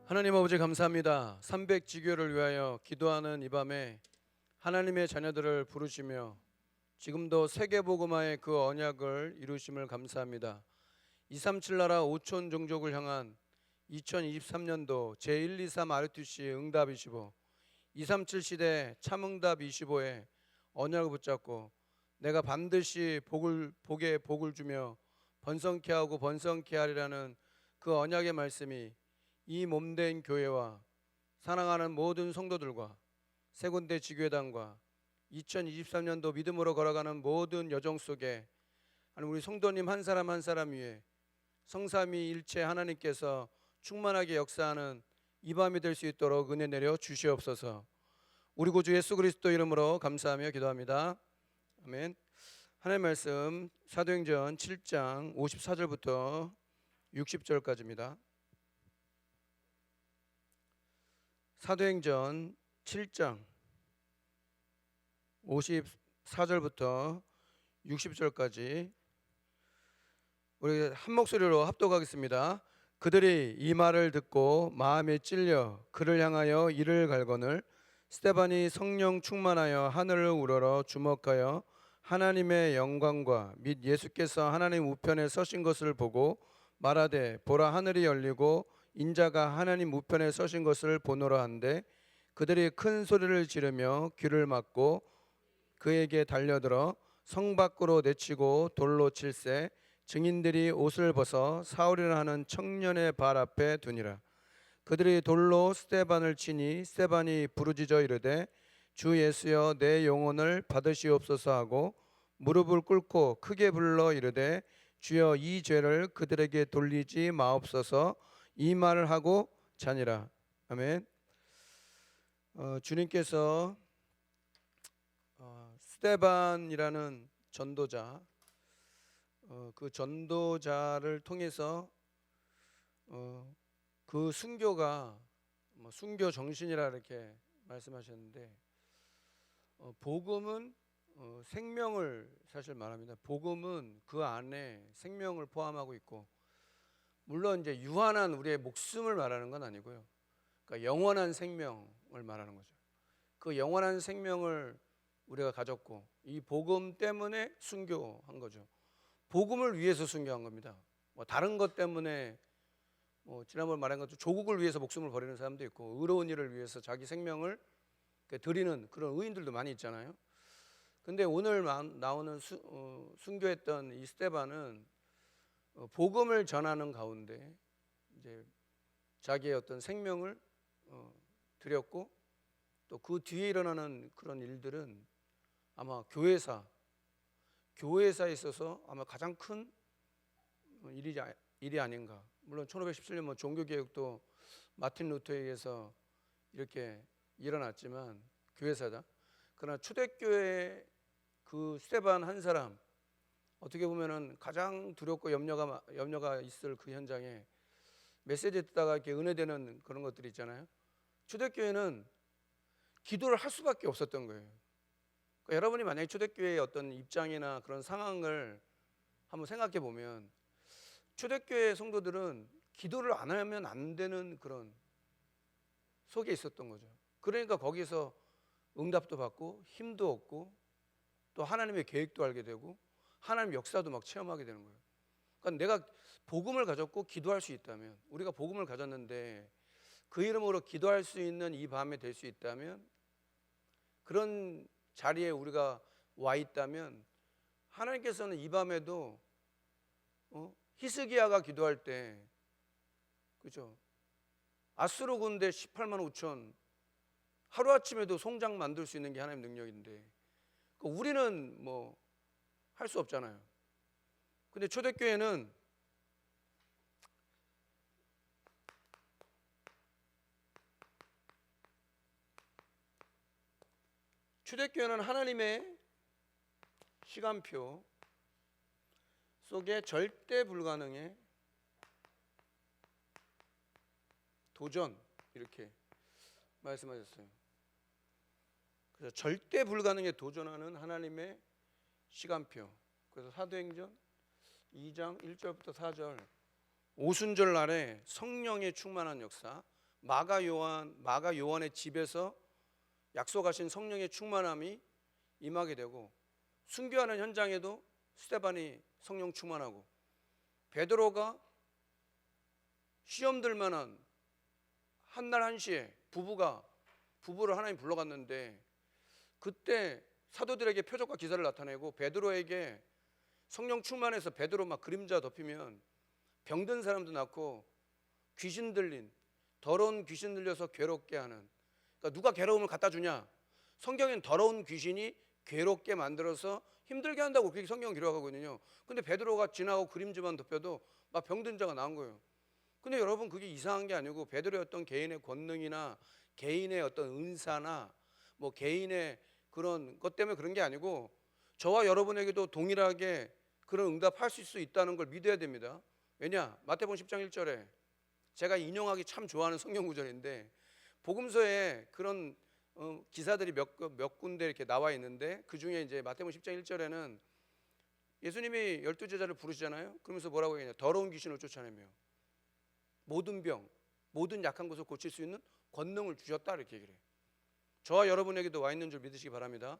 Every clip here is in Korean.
하나님 아버지 감사합니다. 300지교를 위하여 기도하는 이 밤에 하나님의 자녀들을 부르시며 지금도 세계복음화의 그 언약을 이루심을 감사합니다. 237 나라 5천 종족을 향한 2023년도 제123 RUTC 응답 25 237 시대 참응답 25에 언약을 붙잡고 내가 반드시 복에 복을 주며 번성케 하고 번성케 하리라는 그 언약의 말씀이 이 몸된 교회와 사랑하는 모든 성도들과 세군대 지교회당과 2023년도 믿음으로 걸어가는 모든 여정 속에 우리 성도님 한 사람 한 사람 위에 성삼위일체 하나님께서 충만하게 역사하는 이 밤이 될 수 있도록 은혜 내려 주시옵소서. 우리 구주 예수 그리스도 이름으로 감사하며 기도합니다. 아멘. 하나님의 말씀 사도행전 7장 54절부터 60절까지입니다. 사도행전 7장 54절부터 60절까지 우리 한 목소리로 합독하겠습니다. 그들이 이 말을 듣고 마음에 찔려 그를 향하여 이를 갈거늘 스데반이 성령 충만하여 하늘을 우러러 주목하여 하나님의 영광과 및 예수께서 하나님 우편에 서신 것을 보고 말하되 보라 하늘이 열리고 인자가 하나님 우편에 서신 것을 보노라 한데 그들이 큰 소리를 지르며 귀를 막고 그에게 달려들어 성 밖으로 내치고 돌로 칠세 증인들이 옷을 벗어 사울이라 하는 청년의 발 앞에 두니라. 그들이 돌로 스데반을 치니 스데반이 부르짖어 이르되 주 예수여 내 영혼을 받으시옵소서 하고 무릎을 꿇고 크게 불러 이르되 주여 이 죄를 그들에게 돌리지 마옵소서 이 말을 하고 자니라. 아멘. 주님께서 스데반이라는 전도자, 그 전도자를 통해서 그 순교가 순교 정신이라 이렇게 말씀하셨는데, 복음은 생명을 사실 말합니다. 복음은 그 안에 생명을 포함하고 있고, 물론 이제 유한한 우리의 목숨을 말하는 건 아니고요. 그러니까 영원한 생명을 말하는 거죠. 그 영원한 생명을 우리가 가졌고 이 복음 때문에 순교한 거죠. 복음을 위해서 순교한 겁니다. 다른 것 때문에 지난번 말한 것처럼 조국을 위해서 목숨을 버리는 사람도 있고 의로운 일을 위해서 자기 생명을 드리는 그런 의인들도 많이 있잖아요. 근데 오늘 나오는 순교했던 이 스데반은 복음을 전하는 가운데 이제 자기의 어떤 생명을 드렸고 또 그 뒤에 일어나는 그런 일들은 아마 교회사에 있어서 아마 가장 큰 일이 아닌가. 물론 1517년 종교개혁도 마틴 루터에 의해서 이렇게 일어났지만 교회사다. 그러나 초대교회 그 스데반 한 사람, 어떻게 보면은 가장 두렵고 염려가 있을 그 현장에 메시지 듣다가 이렇게 은혜되는 그런 것들이 있잖아요. 초대교회는 기도를 할 수밖에 없었던 거예요. 그러니까 여러분이 만약에 초대교회의 어떤 입장이나 그런 상황을 한번 생각해 보면 초대교회 성도들은 기도를 안 하면 안 되는 그런 속에 있었던 거죠. 그러니까 거기서 응답도 받고 힘도 얻고 또 하나님의 계획도 알게 되고 하나님 역사도 막 체험하게 되는 거예요. 그러니까 내가 복음을 가졌고 기도할 수 있다면, 우리가 복음을 가졌는데 그 이름으로 기도할 수 있는 이 밤에 될 수 있다면, 그런 자리에 우리가 와 있다면 하나님께서는 이 밤에도 히스기야가 기도할 때, 그죠? 아수르 군대 18만 5천 하루아침에도 송장 만들 수 있는 게 하나님 능력인데 우리는 뭐 할 수 없잖아요. 근데 초대교회는 하나님의 시간표 속에 절대 불가능의 도전 이렇게 말씀하셨어요. 그래서 절대 불가능에 도전하는 하나님의 시간표. 그래서 사도행전 2장 1절부터 4절 오순절 날에 성령의 충만한 역사, 마가 요한의 집에서 약속하신 성령의 충만함이 임하게 되고, 순교하는 현장에도 스데반이 성령 충만하고, 베드로가 시험 들 만한 한날 한시에 부부를 하나님 불러갔는데, 그때 사도들에게 표적과 기사를 나타내고 베드로에게 성령 충만해서 베드로 막 그림자 덮이면 병든 사람도 낫고 귀신 들린, 더러운 귀신 들려서 괴롭게 하는, 그러니까 누가 괴로움을 갖다 주냐? 성경엔 더러운 귀신이 괴롭게 만들어서 힘들게 한다고 그렇게 성경은 기록하거든요. 근데 베드로가 지나고 그림자만 덮여도 막 병든 자가 나온 거예요. 근데 여러분, 그게 이상한 게 아니고 베드로의 어떤 개인의 권능이나 개인의 어떤 은사나 뭐 개인의 그런 것 때문에 그런 게 아니고, 저와 여러분에게도 동일하게 그런 응답할 수 있다는 걸 믿어야 됩니다. 왜냐? 마태복음 10장 1절에 제가 인용하기 참 좋아하는 성경 구절인데, 복음서에 그런 기사들이 몇 군데 이렇게 나와 있는데, 그 중에 이제 마태복음 10장 1절에는 예수님이 12제자를 부르시잖아요. 그러면서 뭐라고 얘기하냐? 더러운 귀신을 쫓아내며 모든 병, 모든 약한 것을 고칠 수 있는 권능을 주셨다, 이렇게 얘기를 해요. 저와 여러분에게도 와 있는 줄 믿으시기 바랍니다.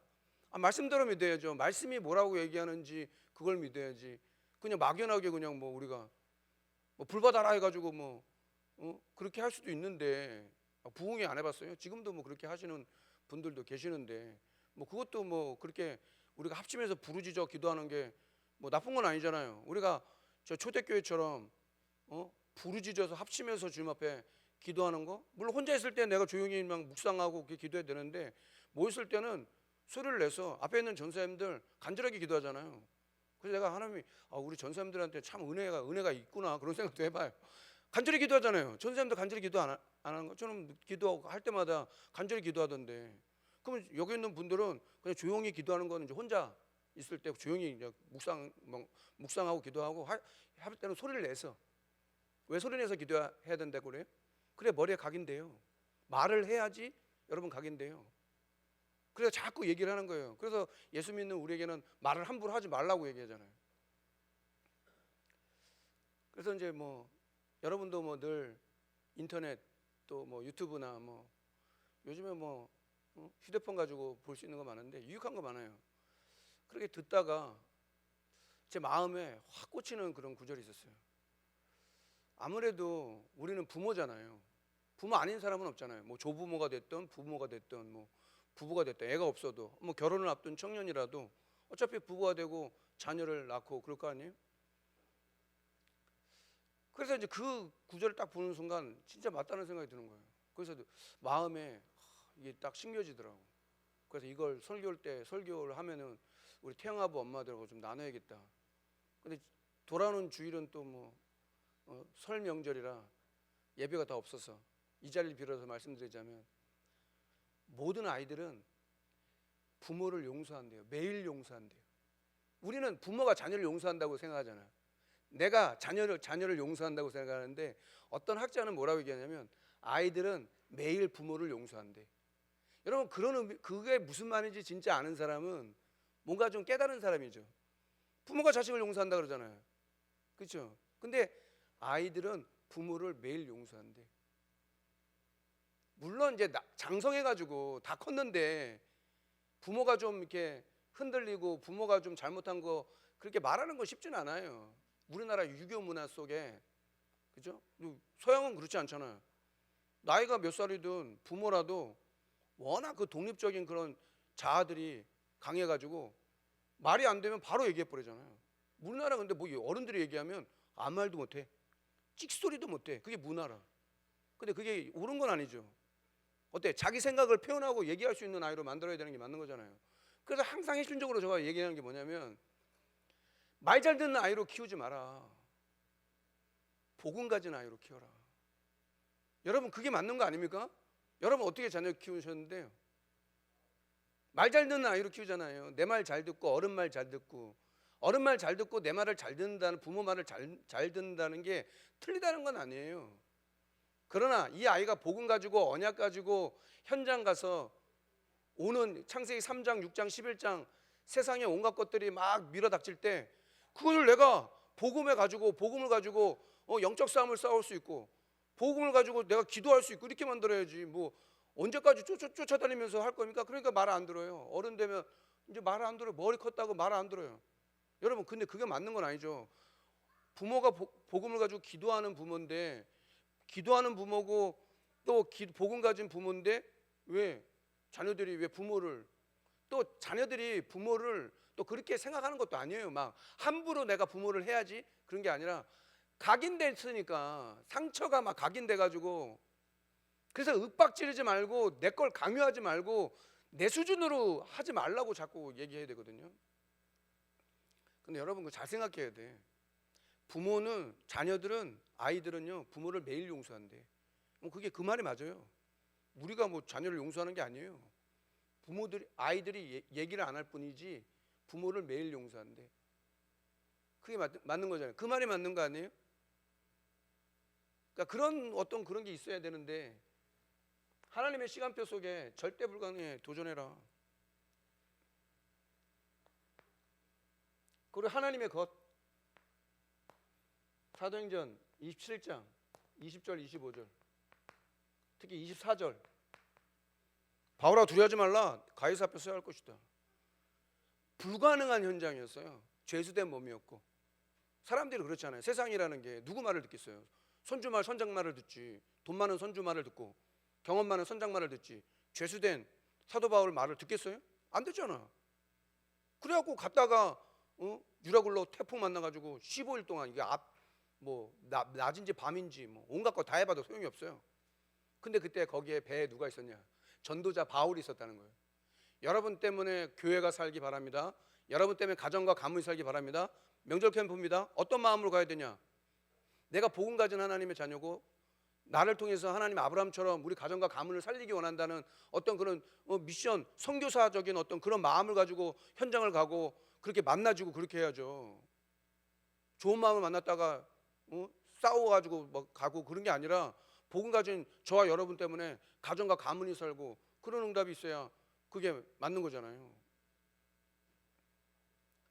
말씀대로 믿어야죠. 말씀이 뭐라고 얘기하는지 그걸 믿어야지. 그냥 막연하게 그냥 뭐 우리가 뭐 불받아라 해가지고 뭐 그렇게 할 수도 있는데, 부흥회 안 해봤어요? 지금도 뭐 그렇게 하시는 분들도 계시는데, 뭐 그것도 뭐 그렇게 우리가 합심해서 부르짖어 기도하는 게 뭐 나쁜 건 아니잖아요. 우리가 저 초대교회처럼 부르짖어서 합심해서 주님 앞에 기도하는 거, 물론 혼자 있을 때 내가 조용히 막 묵상하고 그렇게 기도해야 되는데, 모였을 때는 소리를 내서 앞에 있는 전사님들 간절하게 기도하잖아요. 그래서 내가 하나님이 우리 전사님들한테 참 은혜가 있구나, 그런 생각도 해봐요. 간절히 기도하잖아요. 전사님들 간절히 기도 안 하는 거? 저는 기도하고 할 때마다 간절히 기도하던데, 그러면 여기 있는 분들은 그냥 조용히 기도하는 거는 이제 혼자 있을 때 조용히 이제 묵상하고 기도하고 할 때는 소리를 내서. 왜 소리 내서 기도해야 된다고 그래요? 그래 머리에 각인돼요. 말을 해야지 여러분 각인돼요. 그래서 자꾸 얘기를 하는 거예요. 그래서 예수 믿는 우리에게는 말을 함부로 하지 말라고 얘기하잖아요. 그래서 이제 뭐 여러분도 뭐 늘 인터넷 또 뭐 유튜브나 뭐 요즘에 뭐 휴대폰 가지고 볼 수 있는 거 많은데 유익한 거 많아요. 그렇게 듣다가 제 마음에 확 꽂히는 그런 구절이 있었어요. 아무래도 우리는 부모잖아요. 부모 아닌 사람은 없잖아요. 뭐 조부모가 됐든 부모가 됐든 뭐 부부가 됐든, 애가 없어도 뭐 결혼을 앞둔 청년이라도 어차피 부부가 되고 자녀를 낳고 그럴 거 아니에요? 그래서 이제 그 구절을 딱 보는 순간 진짜 맞다는 생각이 드는 거예요. 그래서 마음에 이게 딱 심겨지더라고. 그래서 이걸 설교를 하면은 우리 태영아부 엄마들하고 좀 나눠야겠다. 근데 돌아오는 주일은 또 뭐 설 명절이라 예배가 다 없어서 이 자리를 빌어서 말씀드리자면, 모든 아이들은 부모를 용서한대요. 매일 용서한대요. 우리는 부모가 자녀를 용서한다고 생각하잖아요. 내가 자녀를 용서한다고 생각하는데, 어떤 학자는 뭐라고 얘기하냐면 아이들은 매일 부모를 용서한대. 여러분, 그게 무슨 말인지 진짜 아는 사람은 뭔가 좀 깨달은 사람이죠. 부모가 자식을 용서한다 그러잖아요. 그렇죠? 근데 아이들은 부모를 매일 용서한대. 물론 이제 장성해가지고 다 컸는데 부모가 좀 이렇게 흔들리고 부모가 좀 잘못한 거 그렇게 말하는 거 쉽지는 않아요. 우리나라 유교 문화 속에, 그죠? 서양은 그렇지 않잖아요. 나이가 몇 살이든 부모라도 워낙 그 독립적인 그런 자아들이 강해가지고 말이 안 되면 바로 얘기해 버리잖아요. 우리나라 근데 뭐 어른들이 얘기하면 아무 말도 못해. 찍소리도 못해. 그게 문화라. 근데 그게 옳은 건 아니죠. 어때? 자기 생각을 표현하고 얘기할 수 있는 아이로 만들어야 되는 게 맞는 거잖아요. 그래서 항상 핵심적으로 제가 얘기하는 게 뭐냐면, 말 잘 듣는 아이로 키우지 마라. 복음 가진 아이로 키워라. 여러분, 그게 맞는 거 아닙니까? 여러분 어떻게 자녀 키우셨는데요? 말 잘 듣는 아이로 키우잖아요. 내 말 잘 듣고 어른 말 잘 듣고, 어른 말 잘 듣고 내 말을 잘 듣는다는, 부모 말을 잘 듣는다는 게 틀리다는 건 아니에요. 그러나 이 아이가 복음 가지고 언약 가지고 현장 가서 오는 창세기 3장 6장 11장 세상의 온갖 것들이 막 밀어닥칠 때, 그걸 내가 복음을 가지고 영적 싸움을 싸울 수 있고, 복음을 가지고 내가 기도할 수 있고 이렇게 만들어야지. 뭐 언제까지 쫓아다니면서 할 겁니까? 그러니까 말 안 들어요. 어른 되면 이제 말 안 들어요. 머리 컸다고 말 안 들어요. 여러분, 근데 그게 맞는 건 아니죠. 부모가 복음을 가지고 기도하는 부모인데, 기도하는 부모고 또 복음 가진 부모인데, 왜 자녀들이 왜 부모를, 또 자녀들이 부모를 또 그렇게 생각하는 것도 아니에요. 막 함부로 내가 부모를 해야지 그런 게 아니라, 각인됐으니까 상처가 막 각인돼 가지고, 그래서 윽박지르지 말고 내 걸 강요하지 말고 내 수준으로 하지 말라고 자꾸 얘기해야 되거든요. 근데 여러분, 그거 잘 생각해야 돼. 부모는, 자녀들은, 아이들은요 부모를 매일 용서한대. 그게 그 말이 맞아요. 우리가 뭐 자녀를 용서하는 게 아니에요. 부모들이, 아이들이 얘기를 안 할 뿐이지 부모를 매일 용서한대. 그게 맞는 거잖아요. 그 말이 맞는 거 아니에요? 그러니까 그런 어떤 그런 게 있어야 되는데, 하나님의 시간표 속에 절대 불가능해. 도전해라. 그리고 하나님의 것, 사도행전 27장 20절 25절, 특히 24절, 바울아 두려워하지 말라, 가이사 앞에 서야 할 것이다. 불가능한 현장이었어요. 죄수된 몸이었고. 사람들이 그렇잖아요. 세상이라는 게 누구 말을 듣겠어요? 손주 말, 선장 말을 듣지. 돈 많은 선주 말을 듣고 경험 많은 선장 말을 듣지. 죄수된 사도 바울 말을 듣겠어요? 안 듣잖아. 그래갖고 갔다가 유라굴로 태풍 만나가지고 15일 동안, 이게 낮인지 밤인지 뭐 온갖 거 다 해봐도 소용이 없어요. 근데 그때 거기에 배에 누가 있었냐? 전도자 바울이 있었다는 거예요. 여러분 때문에 교회가 살기 바랍니다. 여러분 때문에 가정과 가문이 살기 바랍니다. 명절 캠프입니다. 어떤 마음으로 가야 되냐? 내가 복음 가진 하나님의 자녀고, 나를 통해서 하나님 아브라함처럼 우리 가정과 가문을 살리기 원한다는 어떤 그런 미션, 선교사적인 어떤 그런 마음을 가지고 현장을 가고 그렇게 만나주고 그렇게 해야죠. 좋은 마음을 만났다가 싸워가지고 뭐 가고 그런 게 아니라, 복음 가진 저와 여러분 때문에 가정과 가문이 살고 그런 응답이 있어야 그게 맞는 거잖아요.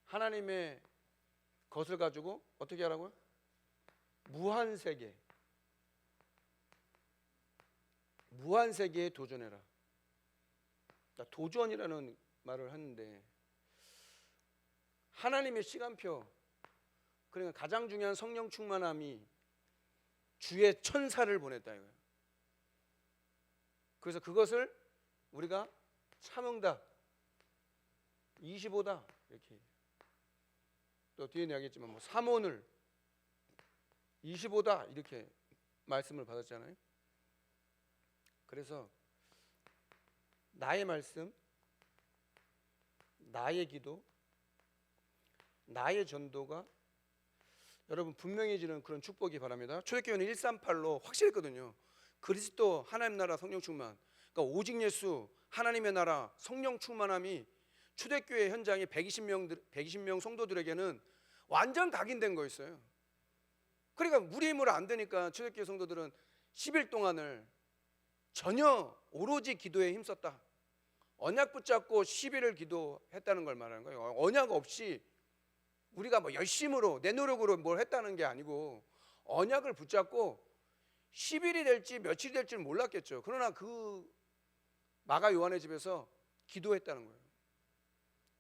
하나님의 것을 가지고 어떻게 하라고요? 무한세계, 무한세계에 도전해라. 도전이라는 말을 하는데, 하나님의 시간표, 그러니까 가장 중요한 성령 충만함이 주의 천사를 보냈다 이거예요. 그래서 그것을 우리가 참응답 25다 이렇게, 또 뒤에 이야기했지만 뭐 삼오늘 25다 이렇게 말씀을 받았잖아요. 그래서 나의 말씀, 나의 기도, 나의 전도가 여러분 분명해지는 그런 축복이 바랍니다. 초대교회는 138로 확실했거든요. 그리스도, 하나님 나라, 성령 충만. 그러니까 오직 예수, 하나님의 나라, 성령 충만함이 초대교회 현장의 120명 성도들에게는 완전 각인된 거였어요. 그러니까 우리 힘으로 안 되니까 초대교회 성도들은 10일 동안을 전혀 오로지 기도에 힘썼다. 언약 붙잡고 10일을 기도했다는 걸 말하는 거예요. 언약 없이 우리가 뭐 열심으로 내 노력으로 뭘 했다는 게 아니고, 언약을 붙잡고 10일이 될지 며칠이 될지는 몰랐겠죠. 그러나 그 마가 요한의 집에서 기도했다는 거예요.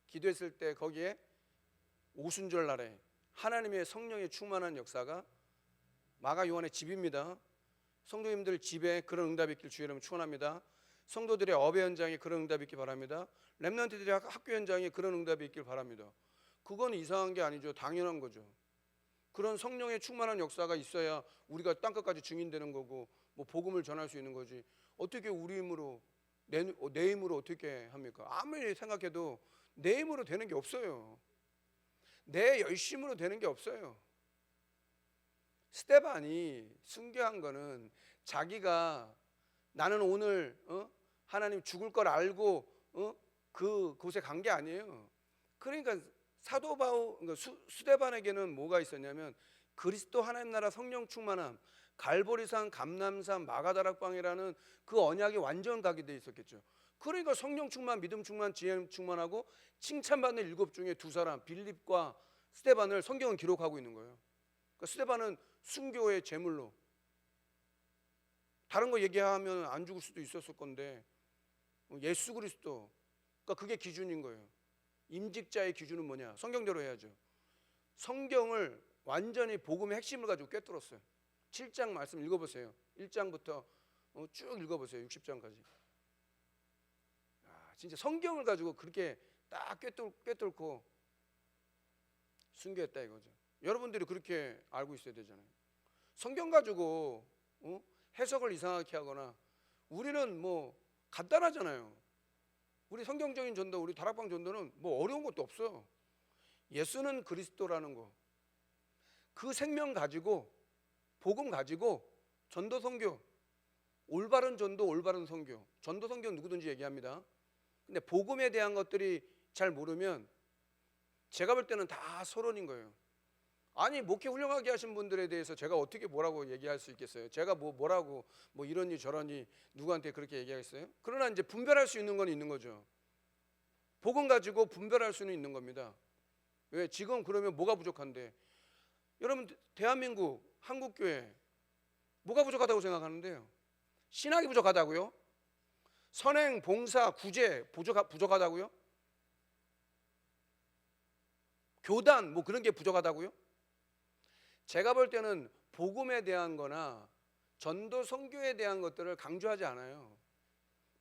기도했을 때 거기에 오순절 날에 하나님의 성령의 충만한 역사가, 마가 요한의 집입니다. 성도님들 집에 그런 응답이 있길 주의 이름으로 축원합니다. 성도들의 업의 현장에 그런 응답이 있길 바랍니다. 렘넌트들의 학교 현장에 그런 응답이 있길 바랍니다. 그건 이상한 게 아니죠. 당연한 거죠. 그런 성령의 충만한 역사가 있어야 우리가 땅끝까지 증인되는 거고, 뭐 복음을 전할 수 있는 거지. 어떻게 우리 힘으로, 내 힘으로 어떻게 합니까? 아무리 생각해도 내 힘으로 되는 게 없어요. 내 열심으로 되는 게 없어요. 스데반이 순교한 거는 자기가, 나는 오늘 하나님 죽을 걸 알고 그곳에 간 게 아니에요. 그러니까 사도 바울, 스데반에게는 뭐가 있었냐면, 그리스도, 하나님 나라, 성령 충만함, 갈보리산, 감람산, 마가다락방이라는 그 언약이 완전 각인되어 있었겠죠. 그러니까 성령 충만, 믿음 충만, 지혜 충만하고 칭찬받는 7 중에 2사람, 빌립과 스데반을 성경은 기록하고 있는 거예요. 그러니까 스데반은 순교의 제물로, 다른 거 얘기하면 안 죽을 수도 있었을 건데 예수 그리스도, 그러니까 그게 기준인 거예요. 임직자의 기준은 뭐냐? 성경대로 해야죠. 성경을 완전히 복음의 핵심을 가지고 꿰뚫었어요. 7장 말씀 읽어보세요. 1장부터 쭉 읽어보세요. 60장까지. 진짜 성경을 가지고 그렇게 딱 꿰뚫고 순교했다 이거죠. 여러분들이 그렇게 알고 있어야 되잖아요. 성경 가지고 해석을 이상하게 하거나, 우리는 뭐 간단하잖아요. 우리 성경적인 전도, 우리 다락방 전도는 뭐 어려운 것도 없어요. 예수는 그리스도라는 거, 그 생명 가지고, 복음 가지고 전도 선교, 올바른 전도, 올바른 선교. 전도 선교는 누구든지 얘기합니다. 근데 복음에 대한 것들이 잘 모르면 제가 볼 때는 다 서론인 거예요. 아니, 목회 훌륭하게 하신 분들에 대해서 제가 어떻게 뭐라고 얘기할 수 있겠어요? 제가 뭐라고 뭐 이러니 저러니 누구한테 그렇게 얘기하겠어요? 그러나 이제 분별할 수 있는 건 있는 거죠. 복음 가지고 분별할 수는 있는 겁니다. 왜? 지금 그러면 뭐가 부족한데? 여러분, 대한민국 한국교회 뭐가 부족하다고 생각하는데요? 신학이 부족하다고요? 선행, 봉사, 구제 부족하다고요? 교단 뭐 그런 게 부족하다고요? 제가 볼 때는 복음에 대한 거나 전도 선교에 대한 것들을 강조하지 않아요.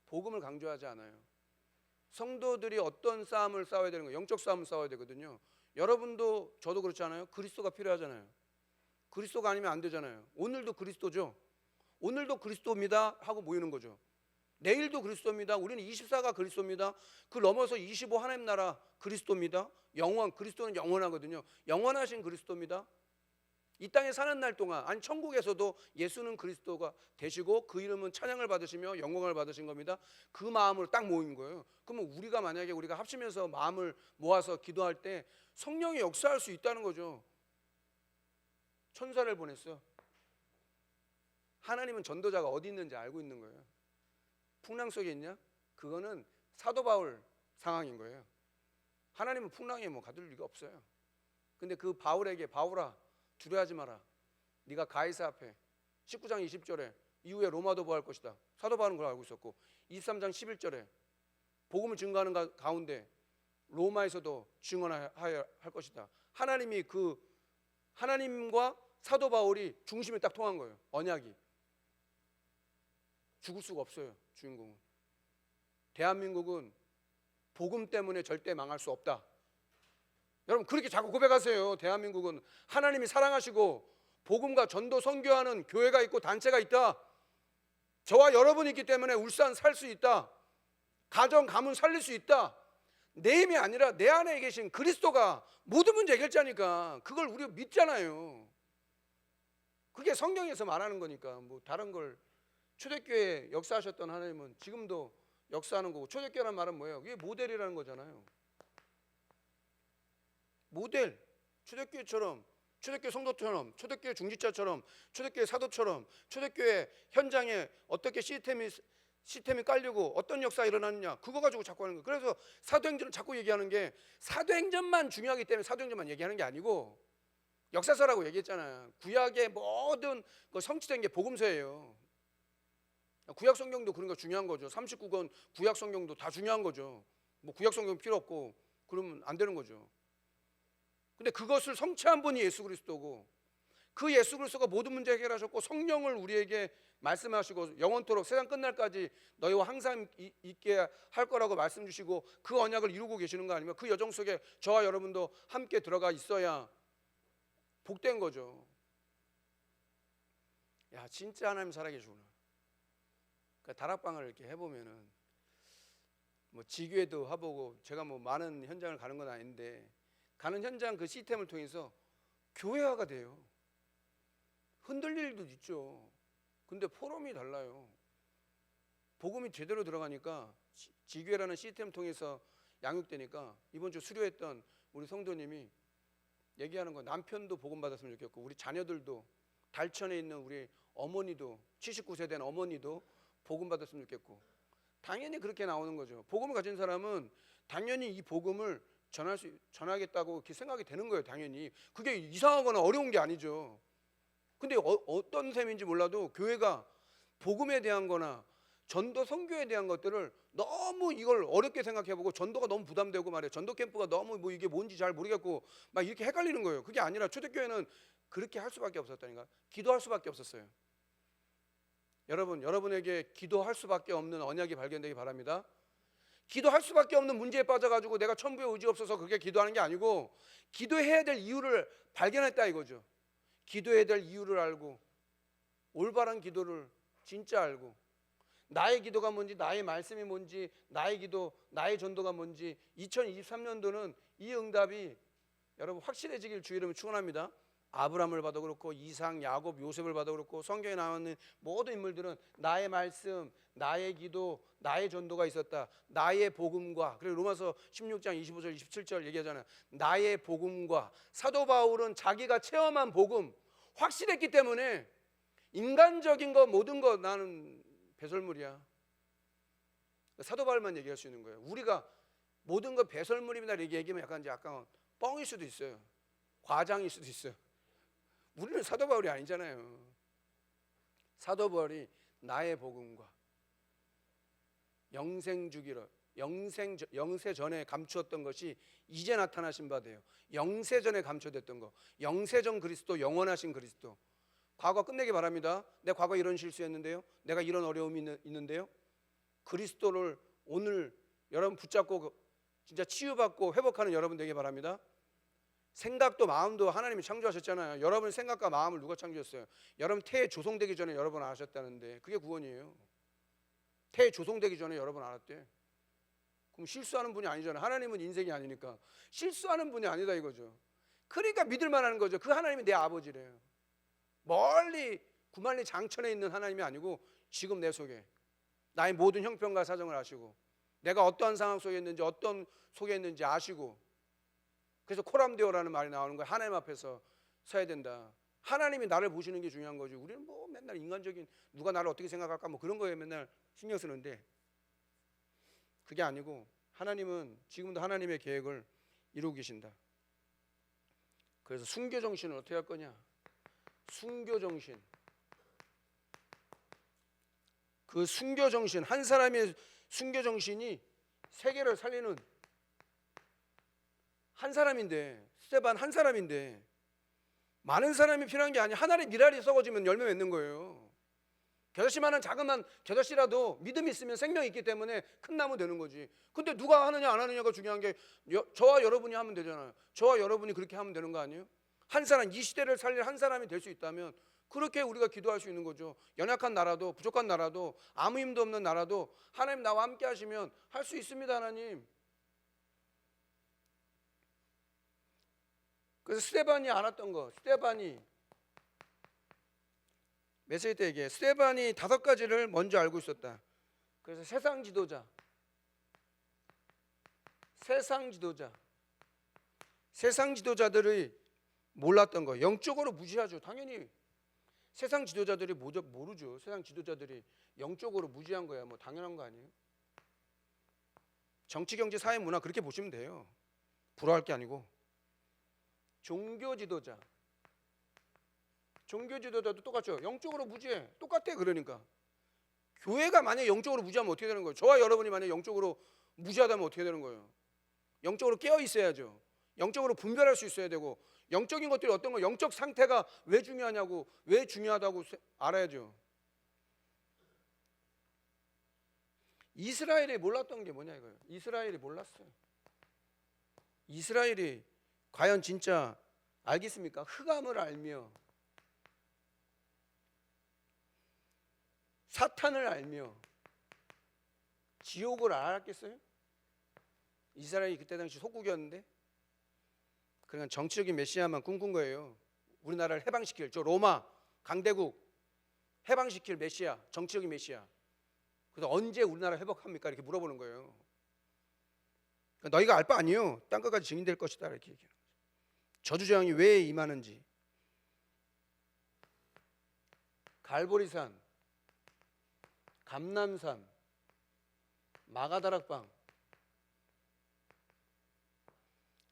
복음을 강조하지 않아요. 성도들이 어떤 싸움을 싸워야 되는 거예요? 영적 싸움을 싸워야 되거든요. 여러분도 저도 그렇잖아요. 그리스도가 필요하잖아요. 그리스도가 아니면 안 되잖아요. 오늘도 그리스도죠. 오늘도 그리스도입니다 하고 모이는 거죠. 내일도 그리스도입니다. 우리는 24가 그리스도입니다. 그 넘어서 25 하나님 나라 그리스도입니다. 그리스도는 영원하거든요. 영원하신 그리스도입니다. 이 땅에 사는 날 동안, 아니 천국에서도 예수는 그리스도가 되시고 그 이름은 찬양을 받으시며 영광을 받으신 겁니다. 그 마음으로 딱 모인 거예요. 그러면 우리가 만약에 우리가 합심해서 마음을 모아서 기도할 때 성령이 역사할 수 있다는 거죠. 천사를 보냈어요. 하나님은 전도자가 어디 있는지 알고 있는 거예요. 풍랑 속에 있냐? 그거는 사도 바울 상황인 거예요. 하나님은 풍랑에 뭐 가둘 리가 없어요. 근데 그 바울에게, 바울아 두려워하지 마라. 네가 가이사 앞에 19장 20절에 이후에 로마도 보할 것이다. 사도 바울은 그걸 알고 있었고, 23장 11절에 복음을 증거하는 가운데 로마에서도 증언해야 할 것이다. 하나님이 하나님과 사도 바울이 중심에 딱 통한 거예요. 언약이. 죽을 수가 없어요. 주인공은. 대한민국은 복음 때문에 절대 망할 수 없다. 여러분 그렇게 자꾸 고백하세요. 대한민국은 하나님이 사랑하시고 복음과 전도 선교하는 교회가 있고 단체가 있다. 저와 여러분이 있기 때문에 울산 살 수 있다. 가정 가문 살릴 수 있다. 내 힘이 아니라 내 안에 계신 그리스도가 모든 문제 해결자니까 그걸 우리가 믿잖아요. 그게 성경에서 말하는 거니까 뭐 다른 걸. 초대교회 역사하셨던 하나님은 지금도 역사하는 거고, 초대교회라는 말은 뭐예요? 이게 모델이라는 거잖아요. 모델. 초대교회처럼, 초대교회 성도처럼, 초대교회 중직자처럼, 초대교회 사도처럼, 초대교회 현장에 어떻게 시스템이 깔리고 어떤 역사가 일어났느냐, 그거 가지고 자꾸 하는 거예요. 그래서 사도행전을 자꾸 얘기하는 게, 사도행전만 중요하기 때문에 사도행전만 얘기하는 게 아니고 역사서라고 얘기했잖아요. 구약의 모든 성취된 게 복음서예요. 구약 성경도 그런 거 중요한 거죠. 39권 구약 성경도 다 중요한 거죠. 뭐 구약 성경 필요 없고 그러면 안 되는 거죠. 근데 그것을 성취한 분이 예수 그리스도고, 그 예수 그리스도가 모든 문제 해결하셨고 성령을 우리에게 말씀하시고 영원토록 세상 끝날까지 너희와 항상 있게 할 거라고 말씀 주시고 그 언약을 이루고 계시는 거 아니면 그 여정 속에 저와 여러분도 함께 들어가 있어야 복된 거죠. 야, 진짜 하나님 살아계시구나. 그러니까 다락방을 이렇게 해보면은 뭐 지교회도 해보고, 제가 뭐 많은 현장을 가는 건 아닌데 가는 현장 그 시스템을 통해서 교회화가 돼요. 흔들릴 일도 있죠. 근데 포럼이 달라요. 복음이 제대로 들어가니까, 지교회라는 시스템 통해서 양육되니까, 이번 주 수료했던 우리 성도님이 얘기하는 거, 남편도 복음 받았으면 좋겠고 우리 자녀들도, 달천에 있는 우리 어머니도, 79세 된 어머니도 복음 받았으면 좋겠고, 당연히 그렇게 나오는 거죠. 복음을 가진 사람은 당연히 이 복음을 전하겠다고 이렇게 생각이 되는 거예요. 당연히 그게 이상하거나 어려운 게 아니죠. 근데 어떤 셈인지 몰라도 교회가 복음에 대한 거나 전도 선교에 대한 것들을 너무 이걸 어렵게 생각해보고 전도가 너무 부담되고 말이에요. 전도 캠프가 너무 뭐 이게 뭔지 잘 모르겠고 막 이렇게 헷갈리는 거예요. 그게 아니라 초대교회는 그렇게 할 수밖에 없었다니까. 기도할 수밖에 없었어요. 여러분에게 기도할 수밖에 없는 언약이 발견되기 바랍니다. 기도할 수밖에 없는 문제에 빠져가지고 내가 천부의 의지 없어서 그렇게 기도하는 게 아니고 기도해야 될 이유를 발견했다 이거죠. 기도해야 될 이유를 알고 올바른 기도를 진짜 알고 나의 기도가 뭔지, 나의 말씀이 뭔지, 나의 기도, 나의 전도가 뭔지 2023년도는 이 응답이 여러분 확실해지길 주 이름으로 축원합니다. 아브라함을 봐도 그렇고 이삭, 야곱, 요셉을 봐도 그렇고 성경에 나오는 모든 인물들은 나의 말씀, 나의 기도, 나의 전도가 있었다. 나의 복음과, 그리고 로마서 16장 25절 27절 얘기하잖아요. 나의 복음과. 사도 바울은 자기가 체험한 복음 확실했기 때문에 인간적인 거 모든 거 나는 배설물이야. 사도 바울만 얘기할 수 있는 거예요. 우리가 모든 거 배설물입니다 이렇게 얘기하면 약간 뻥일 수도 있어요. 과장일 수도 있어요. 우리는 사도 바울이 아니잖아요. 사도 바울이 나의 복음과 영생 주기로 영세 전에 감추었던 것이 이제 나타나신 바 돼요. 영세 전에 감춰졌던 거, 영세전 그리스도, 영원하신 그리스도. 과거 끝내기 바랍니다. 내 과거 이런 실수했는데요, 내가 이런 어려움이 있는데요, 그리스도를 오늘 여러분 붙잡고 진짜 치유받고 회복하는 여러분 되기 바랍니다. 생각도 마음도 하나님이 창조하셨잖아요. 여러분의 생각과 마음을 누가 창조했어요? 여러분 태에 조성되기 전에 여러분 아셨다는데 그게 구원이에요. 태에 조성되기 전에 여러분 알았대. 그럼 실수하는 분이 아니잖아요. 하나님은 인생이 아니니까 실수하는 분이 아니다 이거죠. 그러니까 믿을 만한 거죠. 그 하나님이 내 아버지래요. 멀리 구만리 장천에 있는 하나님이 아니고 지금 내 속에 나의 모든 형편과 사정을 아시고 내가 어떠한 상황 속에 있는지 어떤 속에 있는지 아시고, 그래서 코람데오라는 말이 나오는 거예요. 하나님 앞에서 서야 된다. 하나님이 나를 보시는 게 중요한 거지. 우리는 뭐 맨날 인간적인 누가 나를 어떻게 생각할까 뭐 그런 거에 맨날 신경 쓰는데 그게 아니고 하나님은 지금도 하나님의 계획을 이루고 계신다. 그래서 순교 정신을 어떻게 할 거냐? 순교 정신. 그 순교 정신, 한 사람의 순교 정신이 세계를 살리는 한 사람인데, 스테반 한 사람인데 많은 사람이 필요한 게 아니야. 하나의 미랄이 썩어지면 열매 맺는 거예요. 겨자씨만한 자그만 겨자씨라도 믿음이 있으면 생명이 있기 때문에 큰 나무 되는 거지. 근데 누가 하느냐 안 하느냐가 중요한 게 저와 여러분이 하면 되잖아요. 저와 여러분이 그렇게 하면 되는 거 아니에요? 한 사람, 이 시대를 살릴 한 사람이 될 수 있다면 그렇게 우리가 기도할 수 있는 거죠. 연약한 나라도, 부족한 나라도, 아무 힘도 없는 나라도 하나님 나와 함께 하시면 할 수 있습니다. 하나님. 그래서 스데반이 알았던 거, 스데반이 메시지 때 얘기해. 스데반이 5가지를 먼저 알고 있었다. 그래서 세상 지도자들이 몰랐던 거, 영적으로 무지하죠. 당연히 세상 지도자들이 모르죠. 세상 지도자들이 영적으로 무지한 거야. 뭐 당연한 거 아니에요? 정치, 경제, 사회, 문화 그렇게 보시면 돼요. 부러워할 게 아니고. 종교 지도자도 똑같죠. 영적으로 무지해. 똑같아. 그러니까 교회가 만약에 영적으로 무지하면 어떻게 되는 거예요? 저와 여러분이 만약에 영적으로 무지하다면 어떻게 되는 거예요? 영적으로 깨어 있어야죠. 영적으로 분별할 수 있어야 되고, 영적인 것들이 어떤 거, 영적 상태가 왜 중요하냐고, 왜 중요하다고 알아야죠. 이스라엘이 몰랐던 게 뭐냐 이거예요. 이스라엘이 몰랐어요. 이스라엘이 과연 진짜 알겠습니까? 흑암을 알며 사탄을 알며 지옥을 알았겠어요? 이스라엘이 그때 당시 속국이었는데, 그러니까 정치적인 메시아만 꿈꾼 거예요. 우리나라를 해방시킬, 저 로마 강대국 해방시킬 메시아, 정치적인 메시아. 그래서 언제 우리나라 회복합니까? 이렇게 물어보는 거예요. 그러니까 너희가 알 바 아니에요. 땅끝까지 증인될 것이다 이렇게 얘기해요. 저주재앙이 왜 임하는지. 갈보리산, 감람산, 마가다락방,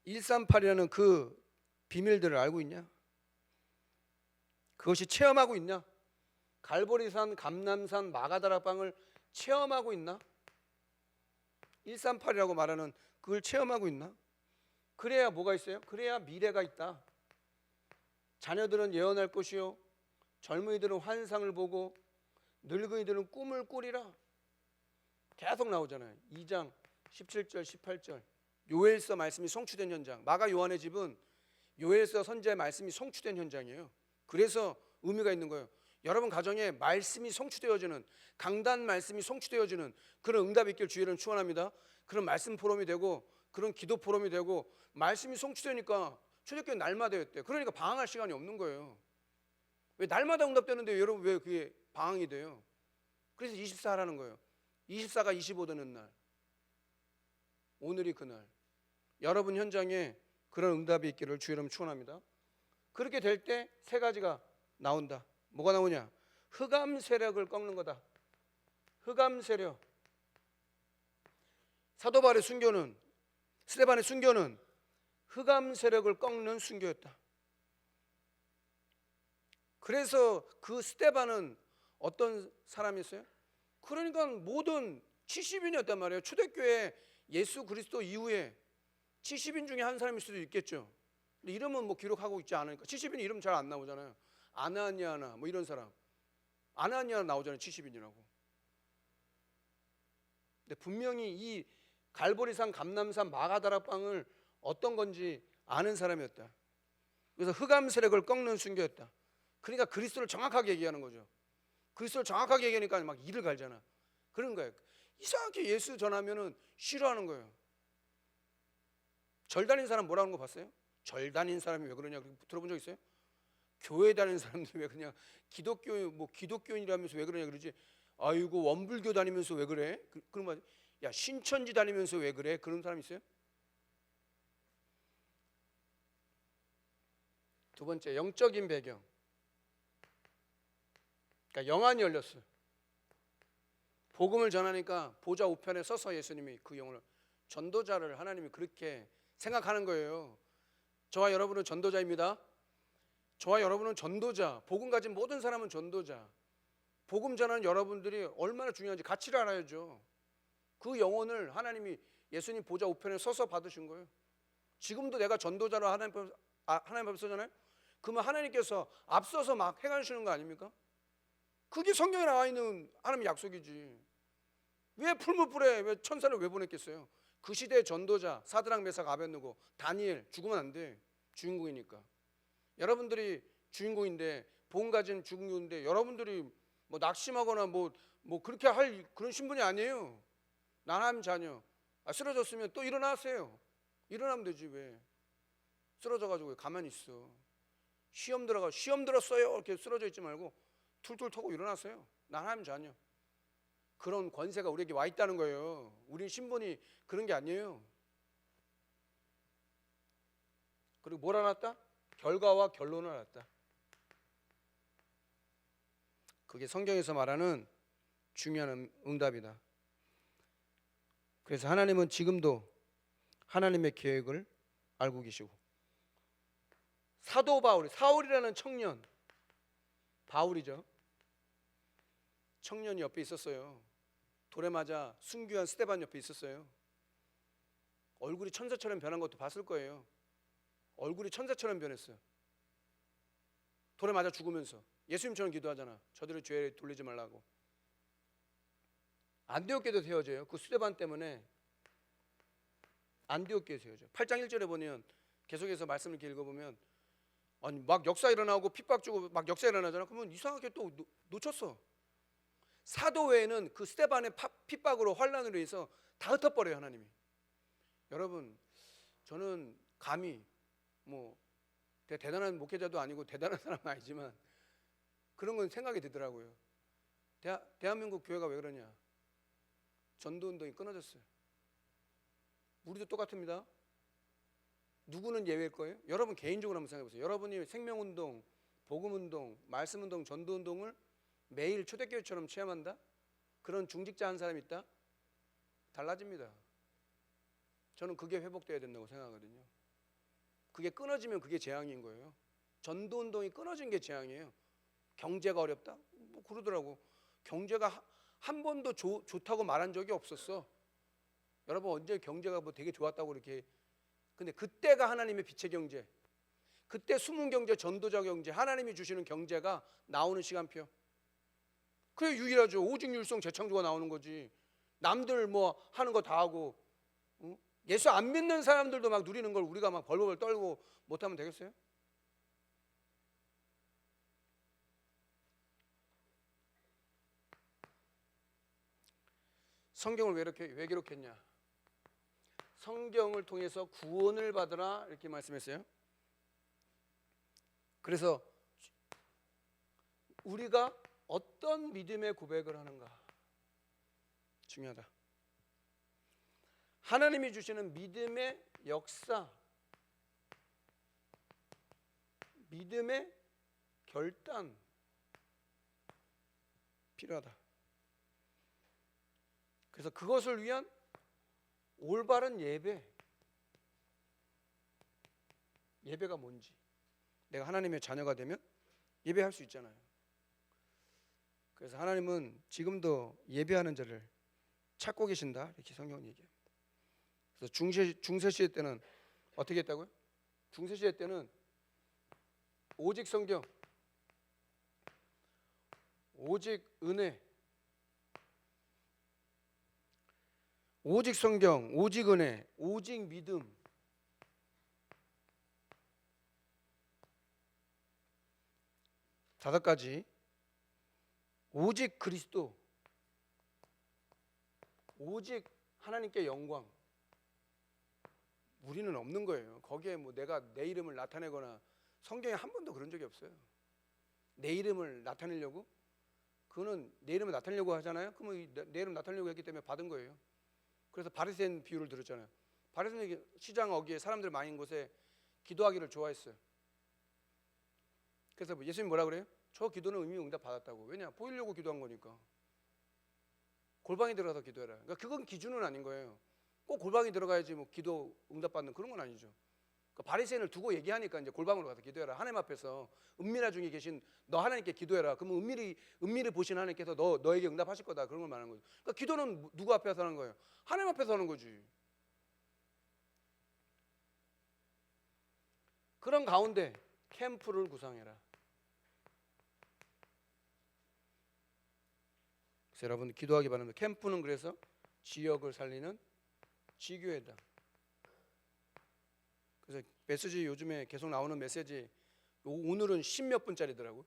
138이라는 그 비밀들을 알고 있냐? 그것이 체험하고 있냐? 갈보리산, 감남산, 마가다락방을 체험하고 있나? 138이라고 말하는 그걸 체험하고 있나? 그래야 뭐가 있어요? 그래야 미래가 있다. 자녀들은 예언할 것이요, 젊은이들은 환상을 보고, 늙은이들은 꿈을 꾸리라. 계속 나오잖아요. 2장 17절 18절 요엘서 말씀이 성취된 현장. 마가 요한의 집은 요엘서 선지자의 말씀이 성취된 현장이에요. 그래서 의미가 있는 거예요. 여러분 가정에 말씀이 성취되어지는, 강단 말씀이 성취되어지는 그런 응답이 있길 주의를 축원합니다. 그런 말씀 포럼이 되고, 그런 기도 포럼이 되고, 말씀이 성취되니까 초대교회 날마다 였대요. 그러니까 방황할 시간이 없는 거예요. 왜 날마다 응답되는데 여러분 왜 그게 방황이 돼요? 그래서 24 하라는 거예요. 24가 25 되는 날, 오늘이 그날. 여러분 현장에 그런 응답이 있기를 주의 이름 축원합니다. 그렇게 될 때 세 가지가 나온다. 뭐가 나오냐? 흑암 세력을 꺾는 거다. 흑암 세력. 사도 바울의 순교는, 스데반의 순교는 흑암 세력을 꺾는 순교였다. 그래서 그 스데반은 어떤 사람이었어요? 그러니까 모든 70인이었단 말이에요. 초대교회 예수 그리스도 이후에 70인 중에 한 사람일 수도 있겠죠. 근데 이름은 뭐 기록하고 있지 않으니까 70인 이름 잘 안 나오잖아요. 아나니아나 뭐 이런 사람, 아나니아 나오잖아요. 70인이라고. 근데 분명히 이 갈보리산, 감남산, 마가다락방을 어떤 건지 아는 사람이었다. 그래서 흑암 세력을 꺾는 순교였다. 그러니까 그리스도를 정확하게 얘기하는 거죠. 그리스도를 정확하게 얘기하니까 막 이를 갈잖아. 그런 거예요. 이상하게 예수 전하면은 싫어하는 거예요. 절 다닌 사람 뭐라는 거 봤어요? 절 다닌 사람이 왜 그러냐 들어본 적 있어요? 교회 다니는 사람들이 왜 그냥 기독교인이라면서 왜 그러냐 그러지. 아이고 원불교 다니면서 왜 그래? 그런 말. 야 신천지 다니면서 왜 그래? 그런 사람 있어요? 두 번째, 영적인 배경. 그러니까 영안이 열렸어요. 복음을 전하니까 보좌 우편에 서서 예수님이 그 영혼을, 전도자를 하나님이 그렇게 생각하는 거예요. 저와 여러분은 전도자입니다. 저와 여러분은 전도자. 복음 가진 모든 사람은 전도자. 복음 전하는 여러분들이 얼마나 중요한지 가치를 알아야죠. 그 영혼을 하나님이 예수님 보좌 우편에 서서 받으신 거예요. 지금도 내가 전도자로 하나님 앞에 서잖아요. 그러면 하나님께서 앞서서 막 행하시는 거 아닙니까? 그게 성경에 나와 있는 하나님의 약속이지. 왜 풀무불에 왜 천사를 왜 보냈겠어요? 그 시대의 전도자 사드락 메삭 아벳느고 다니엘 죽으면 안 돼. 주인공이니까. 여러분들이 주인공인데, 복음 가진 주인공인데 여러분들이 뭐 낙심하거나 뭐 그렇게 할 그런 신분이 아니에요. 하나님 자녀. 쓰러졌으면 또 일어나세요. 일어나면 되지. 왜 쓰러져 가지고 왜 가만히 있어? 시험 들었어요 이렇게 쓰러져 있지 말고 툴툴 터고 일어나세요. 하나님 자녀. 그런 권세가 우리에게 와 있다는 거예요. 우리 신분이 그런 게 아니에요. 그리고 뭘 알았다? 결과와 결론을 알았다. 그게 성경에서 말하는 중요한 응답이다. 그래서 하나님은 지금도 하나님의 계획을 알고 계시고, 사도 바울, 사울이라는 청년, 바울이죠. 청년이 옆에 있었어요. 돌에 맞아 순교한 스데반 옆에 있었어요. 얼굴이 천사처럼 변한 것도 봤을 거예요. 얼굴이 천사처럼 변했어요. 돌에 맞아 죽으면서 예수님처럼 기도하잖아. 저들의 죄를 돌리지 말라고. 안디옥교도 세워져요. 그 스데반 때문에 안디옥교에 세워져요. 8장 1절에 보면 계속해서 말씀을 이렇게 읽어보면, 아니 막 역사 일어나고 핍박 주고 막 역사 일어나잖아. 그러면 이상하게 또 놓쳤어. 사도 외에는 그 스데반의 핍박으로 환난으로 해서 다 흩어버려요 하나님이. 여러분, 저는 감히 뭐 대단한 목회자도 아니고 대단한 사람은 아니지만 그런 건 생각이 들더라고요. 대한민국 교회가 왜 그러냐? 전도운동이 끊어졌어요. 우리도 똑같습니다. 누구는 예외일 거예요? 여러분 개인적으로 한번 생각해 보세요. 여러분이 생명운동, 복음운동, 말씀운동, 전도운동을 매일 초대교회처럼 체험한다? 그런 중직자 한 사람 있다? 달라집니다. 저는 그게 회복돼야 된다고 생각하거든요. 그게 끊어지면 그게 재앙인 거예요. 전도운동이 끊어진 게 재앙이에요. 경제가 어렵다? 뭐 그러더라고. 경제가 한 번도 좋다고 말한 적이 없었어. 여러분 언제 경제가 뭐 되게 좋았다고 그렇게. 근데 그때가 하나님의 빛의 경제, 그때 숨은 경제, 전도자 경제, 하나님이 주시는 경제가 나오는 시간표. 그게 유일하죠. 오직 율성 재창조가 나오는 거지. 남들 뭐 하는 거 다 하고, 응? 예수 안 믿는 사람들도 막 누리는 걸 우리가 막 벌벌 떨고 못하면 되겠어요? 성경을 왜 기록했냐? 성경을 통해서 구원을 받으라 이렇게 말씀했어요. 그래서 우리가 어떤 믿음의 고백을 하는가 중요하다. 하나님이 주시는 믿음의 역사, 믿음의 결단 필요하다. 그래서 그것을 위한 올바른 예배가 뭔지, 내가 하나님의 자녀가 되면 예배할 수 있잖아요. 그래서 하나님은 지금도 예배하는 자를 찾고 계신다 이렇게 성경은 얘기합니다. 그래서 중세시대 때는 어떻게 했다고요? 중세시대 때는 오직 성경, 오직 은혜, 오직 성경, 오직 은혜, 오직 믿음, 다섯 가지, 오직 그리스도, 오직 하나님께 영광. 우리는 없는 거예요. 거기에 뭐 내가 내 이름을 나타내거나, 성경에 한 번도 그런 적이 없어요. 내 이름을 나타내려고? 그거는 내 이름을 나타내려고 하잖아요. 그러면 내 이름 나타내려고 했기 때문에 받은 거예요. 그래서 바리새인 비유를 들었잖아요. 바리새인이 시장 어귀에 사람들 많은 곳에 기도하기를 좋아했어요. 그래서 예수님 뭐라 그래요? 저 기도는 의미 응답 받았다고. 왜냐? 보이려고 기도한 거니까. 골방에 들어가서 기도해라. 그러니까 그건 기준은 아닌 거예요. 꼭 골방에 들어가야지 뭐 기도 응답 받는 그런 건 아니죠. 그러니까 바리새인을 두고 얘기하니까 이제 골방으로 가서 기도해라. 하나님 앞에서 은밀한 중에 계신 너 하나님께 기도해라. 그러면 은밀히 보신 하나님께서 너에게 응답하실 거다. 그런 걸 말하는 거죠. 그러니까 기도는 누구 앞에서 하는 거예요? 하나님 앞에서 하는 거지. 그런 가운데 캠프를 구성해라. 그래서 여러분 기도하기 바랍니다. 캠프는 그래서 지역을 살리는 지교회다. 그래서 메시지 요즘에 계속 나오는 메시지 오늘은 10몇 분짜리더라고.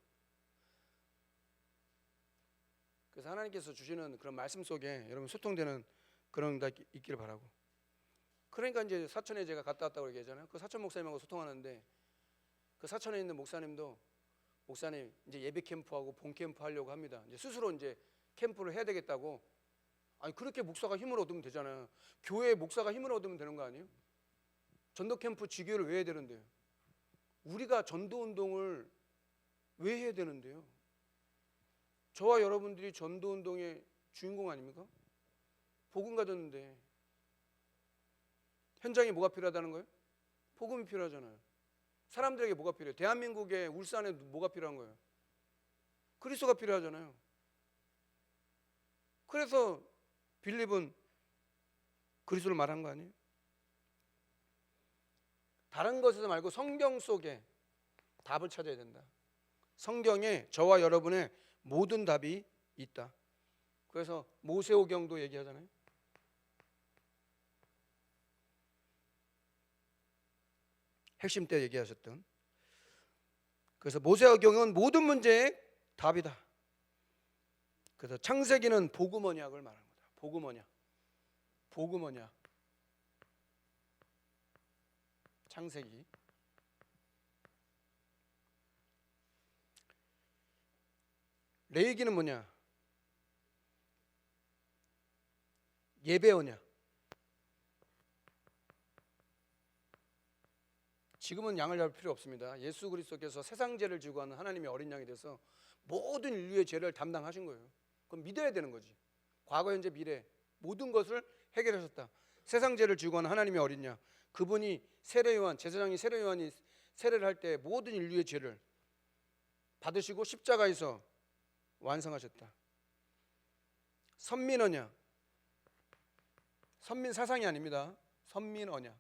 그래서 하나님께서 주시는 그런 말씀 속에 여러분 소통되는 그런 다 있기를 바라고. 그러니까 이제 사천에 제가 갔다 왔다고 얘기하잖아요. 그 사천 목사님하고 소통하는데 그 사천에 있는 목사님도 목사님 이제 예배 캠프하고 본 캠프 하려고 합니다. 이제 스스로 이제 캠프를 해야 되겠다고. 아니 그렇게 목사가 힘을 얻으면 되잖아요. 교회에 목사가 힘을 얻으면 되는 거 아니에요? 전도 캠프 지교를 왜 해야 되는데요? 우리가 전도 운동을 왜 해야 되는데요? 저와 여러분들이 전도 운동의 주인공 아닙니까? 복음 가졌는데 현장에 뭐가 필요하다는 거예요? 복음이 필요하잖아요. 사람들에게 뭐가 필요해요? 대한민국의 울산에 뭐가 필요한 거예요? 그리스도가 필요하잖아요. 그래서 빌립은 그리스도를 말한 거 아니에요? 다른 것에서 말고 성경 속에 답을 찾아야 된다. 성경에 저와 여러분의 모든 답이 있다. 그래서 모세오경도 얘기하잖아요. 핵심 때 얘기하셨던. 그래서 모세오경은 모든 문제의 답이다. 그래서 창세기는 복음 언약을 말하는 거다. 복음 언약. 복음 언약. 창세기. 레위기는 뭐냐? 예배 언약. 지금은 양을 잡을 필요 없습니다. 예수 그리스도께서 세상 죄를 지고 하는 하나님의 어린 양이 돼서 모든 인류의 죄를 담당하신 거예요. 그럼 믿어야 되는 거지. 과거, 현재, 미래 모든 것을 해결하셨다. 세상 죄를 지고 하는 하나님의 어린 양. 그분이 세례요한, 제사장이 세례요한이 세례를 할 때 모든 인류의 죄를 받으시고 십자가에서 완성하셨다. 선민 언약, 선민 사상이 아닙니다. 선민 언약.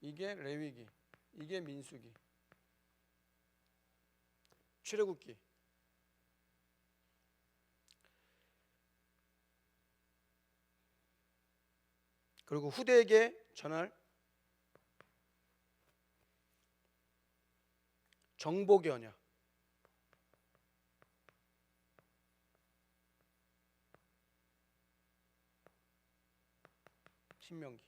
이게 레위기, 이게 민수기, 출애굽기. 그리고 후대에게 전할 정복의 언약. 신명기.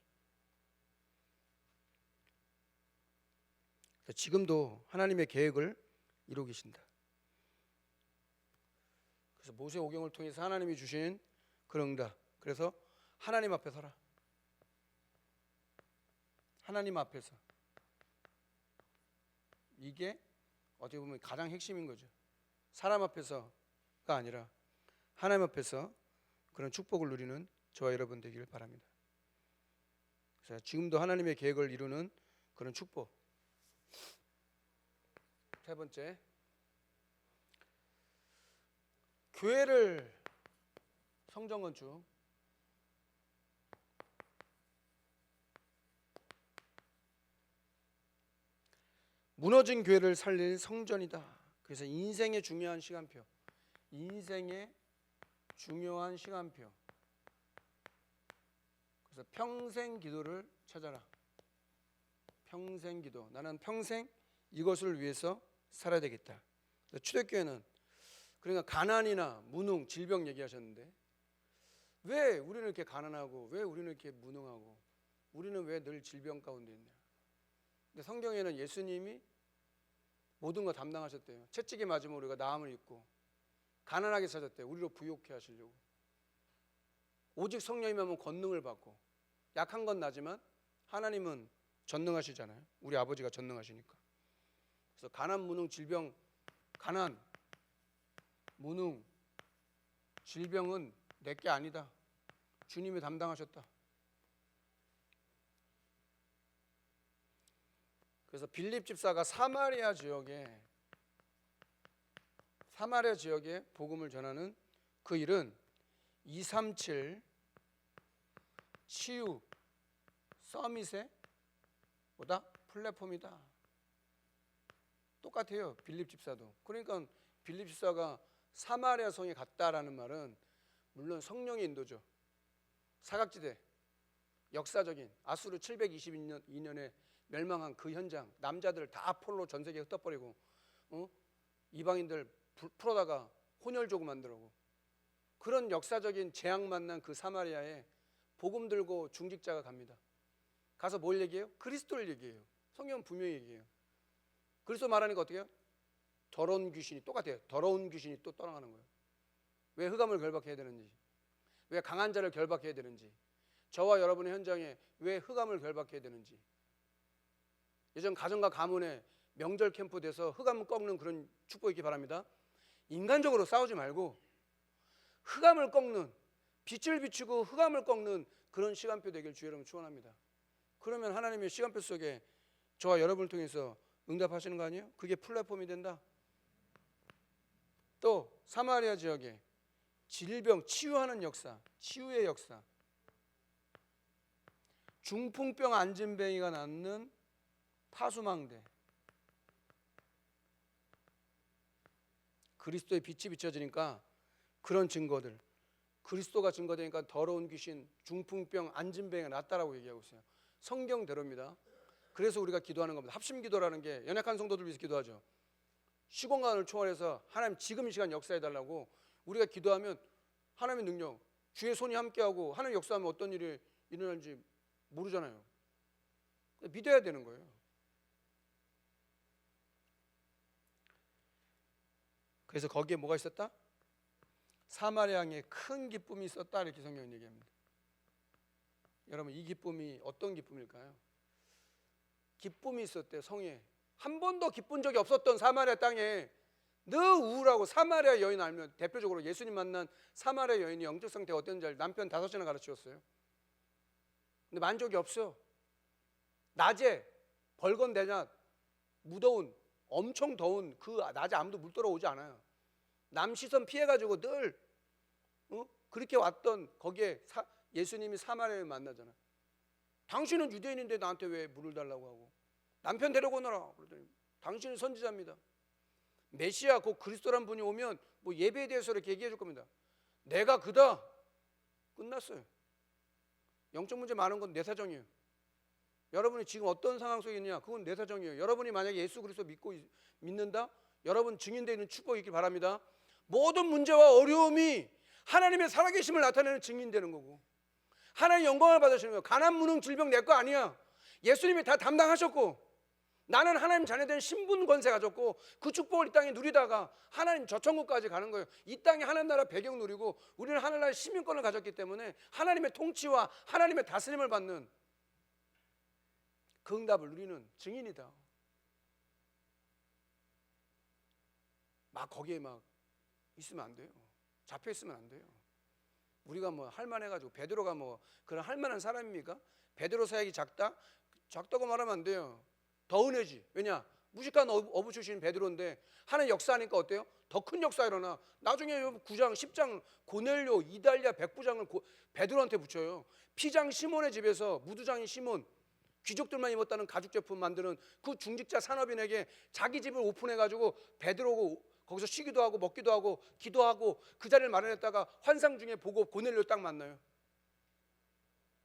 지금도 하나님의 계획을 이루고 계신다. 그래서 모세 오경을 통해서 하나님이 주신 그런 응답. 그래서 하나님 앞에 서라. 하나님 앞에서. 이게 어떻게 보면 가장 핵심인 거죠. 사람 앞에서가 아니라 하나님 앞에서 그런 축복을 누리는 저와 여러분 되기를 바랍니다. 그래서 지금도 하나님의 계획을 이루는 그런 축복. 세 번째, 교회를 성전 건축. 무너진 교회를 살릴 성전이다. 그래서 인생의 중요한 시간표. 인생의 중요한 시간표. 그래서 평생 기도를 찾아라. 평생 기도. 나는 평생 이것을 위해서 살아야 되겠다. 초대교회는 그러니까 가난이나 무능, 질병 얘기하셨는데 왜 우리는 이렇게 가난하고 왜 우리는 이렇게 무능하고 우리는 왜 늘 질병 가운데 있냐. 근데 성경에는 예수님이 모든 거 담당하셨대요. 채찍에 맞으면 우리가 나음을 입고 가난하게 사셨대요. 우리로 부욕해 하시려고. 오직 성령이면 권능을 받고 약한 건 나지만 하나님은 전능하시잖아요. 우리 아버지가 전능하시니까. 그래서 가난, 무능, 질병, 가난, 무능, 질병은 내게 아니다. 주님이 담당하셨다. 그래서 빌립 집사가 사마리아 지역에 복음을 전하는 그 일은 237 치유 서밋의 보다 플랫폼이다. 똑같아요. 빌립 집사도. 그러니까 빌립 집사가 사마리아 성에 갔다라는 말은 물론 성령의 인도죠. 사각지대, 역사적인 아수르 722년에 멸망한 그 현장, 남자들을 다 폴로 전 세계에 흩어버리고 이방인들 풀어다가 혼혈족을 만들고 그런 역사적인 재앙 만난 그 사마리아에 복음 들고 중직자가 갑니다. 가서 뭘 얘기해요? 그리스도를 얘기해요. 성경은 분명히 얘기해요. 그리스도 말하니까 어떻게 해요? 더러운 귀신이 똑같아요. 더러운 귀신이 또 떠나가는 거예요. 왜 흑암을 결박해야 되는지, 왜 강한 자를 결박해야 되는지, 저와 여러분의 현장에 왜 흑암을 결박해야 되는지. 예전 가정과 가문에 명절 캠프 돼서 흑암을 꺾는 그런 축복 있기 바랍니다. 인간적으로 싸우지 말고 흑암을 꺾는, 빛을 비추고 흑암을 꺾는 그런 시간표 되길 주 여러분 축원합니다. 그러면 하나님의 시간표 속에 저와 여러분을 통해서 응답하시는 거 아니에요? 그게 플랫폼이 된다. 또 사마리아 지역에 질병 치유하는 역사, 치유의 역사. 중풍병 안진뱅이가 낫는 파수망대. 그리스도의 빛이 비춰지니까 그런 증거들, 그리스도가 증거되니까 더러운 귀신, 중풍병, 안진뱅이가 낫다라고 얘기하고 있어요. 성경대로입니다. 그래서 우리가 기도하는 겁니다. 합심기도라는 게 연약한 성도들 위해서 기도하죠. 시공간을 초월해서 하나님 지금 이 시간 역사해달라고 우리가 기도하면 하나님의 능력, 주의 손이 함께하고 하나님 역사하면 어떤 일이 일어날지 모르잖아요. 믿어야 되는 거예요. 그래서 거기에 뭐가 있었다? 사마리아에 큰 기쁨이 있었다 이렇게 성경은 얘기합니다. 여러분 이 기쁨이 어떤 기쁨일까요? 기쁨이 있었대요. 성에 한 번도 기쁜 적이 없었던 사마리아 땅에 늘 우울하고 사마리아 여인 알면 대표적으로 예수님 만난 사마리아 여인이 영적 상태가 어땠는지 남편 5시나 가르치셨어요. 근데 만족이 없어요. 낮에 벌건 대낮 무더운 엄청 더운 그 낮에 아무도 물 들어오지 않아요. 남 시선 피해가지고 늘 그렇게 왔던 거기에 예수님이 사마리아를 만나잖아. 당신은 유대인인데 나한테 왜 물을 달라고 하고, 남편 데려오너라 그러더니 당신은 선지자입니다. 메시아 곧 그리스도란 분이 오면 뭐 예배에 대해서 이렇게 얘기해 줄 겁니다. 내가 그다. 끝났어요. 영적 문제 많은 건 내 사정이에요. 여러분이 지금 어떤 상황 속에 있느냐, 그건 내 사정이에요. 여러분이 만약에 예수 그리스도 믿는다, 여러분 증인되어 있는 축복이 있길 바랍니다. 모든 문제와 어려움이 하나님의 살아계심을 나타내는 증인되는 거고, 하나님 영광을 받으시는 거예요. 가난, 무능, 질병 내 거 아니야. 예수님이 다 담당하셨고, 나는 하나님 자녀된 신분 권세 가졌고, 그 축복을 이 땅에 누리다가 하나님 저 천국까지 가는 거예요. 이 땅에 하나님 나라 배경 누리고, 우리는 하늘나라의 시민권을 가졌기 때문에 하나님의 통치와 하나님의 다스림을 받는 그 응답을 누리는 증인이다. 막 거기에 막 있으면 안 돼요. 잡혀 있으면 안 돼요. 우리가 뭐 할만해가지고, 베드로가 뭐 그런 할만한 사람입니까? 베드로 사역이 작다고 말하면 안 돼요. 더 은혜지. 왜냐? 무식한 어부 출신 베드로인데 하나님 역사하니까 어때요? 더 큰 역사 일어나. 나중에 9장 10장 고넬료 이달리아 백부장을 베드로한테 붙여요. 피장 시몬의 집에서 무두장인 시몬, 귀족들만 입었다는 가죽 제품 만드는 그 중직자 산업인에게 자기 집을 오픈해가지고 베드로고 거기서 쉬기도 하고 먹기도 하고 기도하고 그 자리를 마련했다가 환상 중에 보고 고넬료 딱 만나요.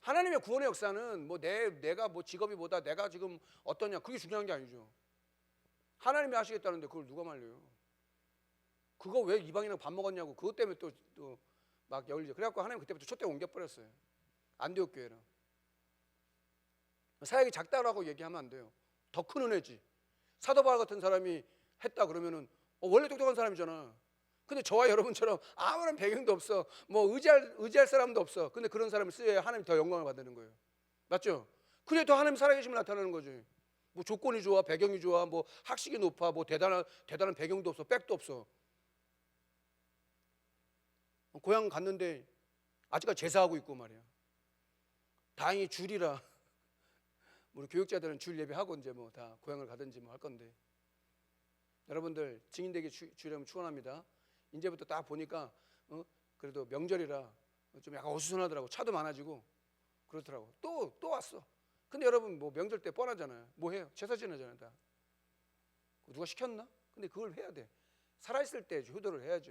하나님의 구원의 역사는 뭐 내가 뭐 직업이 뭐다, 내가 지금 어떠냐, 그게 중요한 게 아니죠. 하나님이 하시겠다는데 그걸 누가 말려요? 그거 왜 이방인하고 밥 먹었냐고, 그것 때문에 또 막 열리죠. 그래갖고 하나님 그때부터 촛대 옮겨버렸어요. 안디옥 교회는. 사역이 작다라고 얘기하면 안 돼요. 더 큰 은혜지. 사도 바울 같은 사람이 했다 그러면은 원래 똑똑한 사람이잖아. 근데 저와 여러분처럼 아무런 배경도 없어, 뭐 의지할 사람도 없어. 근데 그런 사람을 쓰여야 하나님 더 영광을 받는 거예요. 맞죠? 그래 더 하나님 살아계심을 나타내는 거지. 뭐 조건이 좋아, 배경이 좋아, 뭐 학식이 높아, 뭐 대단한 배경도 없어, 백도 없어. 고향 갔는데 아직까지 제사하고 있고 말이야. 다행히 줄이라. 우리 교육자들은 줄 예배하고 이제 뭐 다 고향을 가든지 뭐 할 건데, 여러분들 증인되게 주려면 축원합니다. 이제부터 딱 보니까 그래도 명절이라 좀 약간 어수선하더라고. 차도 많아지고 그렇더라고. 또 왔어. 근데 여러분 뭐 명절 때 뻔하잖아요. 뭐 해요? 제사 지내잖아요. 다 누가 시켰나? 근데 그걸 해야 돼. 살아있을 때 효도를 해야죠.